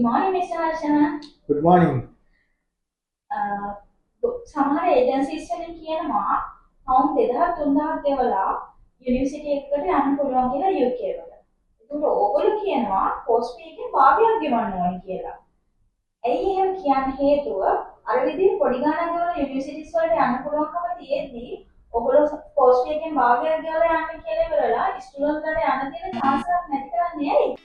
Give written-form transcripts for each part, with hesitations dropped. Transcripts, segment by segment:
Morning, Mr. Harshana. Good morning. සමහර agencies වලින් කියනවා පවුන්ඩ් 2000 3000 ගෙවලා යුනිවර්සිටි එකකට යන්න පුළුවන් කියලා UK වල. ඒකට ඕගොල්ලෝ කියනවා පෝස්ට් පේ එකෙන් භාගයක් ගෙවන්න ඕනේ කියලා. ඇයි එහෙම කියන්න හේතුව අර විදිහේ පොඩි ගාණක් ගෙවලා යුනිවර්සිටිස් වලට යන්න පුළුවන්කම තියෙද්දි ඔයගොල්ලෝ පෝස්ට් පේ එකෙන් භාගයක් ගෙවලා යන්න කියලා ඉවරලා ස්ටුඩන්ට්ලට යන්න තියෙන chance එකක් නැති කරන්නේ ඇයි?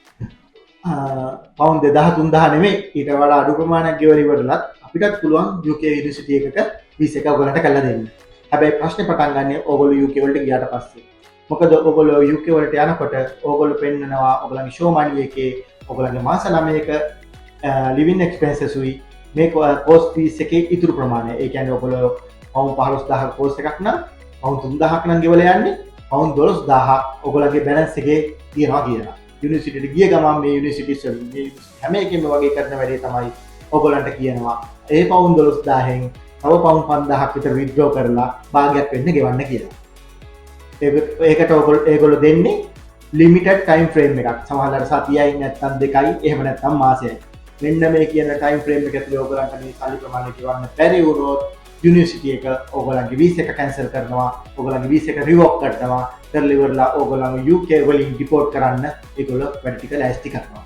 පවුන් 2000 3000 නෙමෙයි ඊට වඩා අඩු ප්‍රමාණයක් ගෙවල ඉවරලත් අපිටත් පුළුවන් UK යුනිවර්සිටි එකක වීසා එක ඔයගලන්ට කරලා දෙන්න. හැබැයි ප්‍රශ්නේ පටන් ගන්න ඕගොල්ලෝ UK වලට ගියාට පස්සේ. මොකද ඔයගොල්ලෝ UK වලට යනකොට ඕගොල්ලෝ පෙන්නනවා ඔයගලගේ ෂෝ මනි එකේ ඔයගලගේ මාස 9ක ලිවිං එක්ස්පෙන්සස් උයි මේ කෝස්ට් ෆීස් එකේ ඉතුරු ප්‍රමාණය. ඒ කියන්නේ ඔයගොල්ලෝ පවුන් 15000 කෝස්ට් එකක් නම් පවුන් 3000ක් නම් ගෙවලා යන්නේ පවුන් 12000 ඔයගොල්ලගේ බැලන්ස් එකේ තියනවා කියලා. යුනිවර්සිටියට ගිය ගමන් මේ යුනිවර්සිටිස් වලින් මේ හැම එකෙම වගේ කරන වැඩේ තමයි ඔයගොල්ලන්ට කියනවා ඒ පවුන් 12000න් තව පවුන් 5000ක් විතර විත්ඩ්‍රෝ කරලා භාගයක් වෙන්න ගෙවන්න කියලා. ඒකට ඒගොල්ලෝ දෙන්නේ ලිමිටඩ් ටයිම් ෆ්‍රේම් එකක්. සමහරවිට සතියයි නැත්නම් දෙකයි එහෙම නැත්නම් මාසයයි. මෙන්න මේ කියන ටයිම් ෆ්‍රේම් එක ඇතුලේ ඔයගොල්ලන්ට මේ සල්ලි ප්‍රමාණය ගෙවන්න බැරි වුණොත් යුනිවර්සිටි එක ඔයගොල්ලන්ගේ වීසා එක කැන්සල් කරනවා, ඔයගොල්ලන්ගේ වීසා එක රිවෝක් කරනවා, කරලා ඉවරලා ඔයගොල්ලන්ව UK වලින් ඩිපෝට් කරන්න ඒගොල්ලෝ වැඩ ටික ලෑස්ති කරනවා.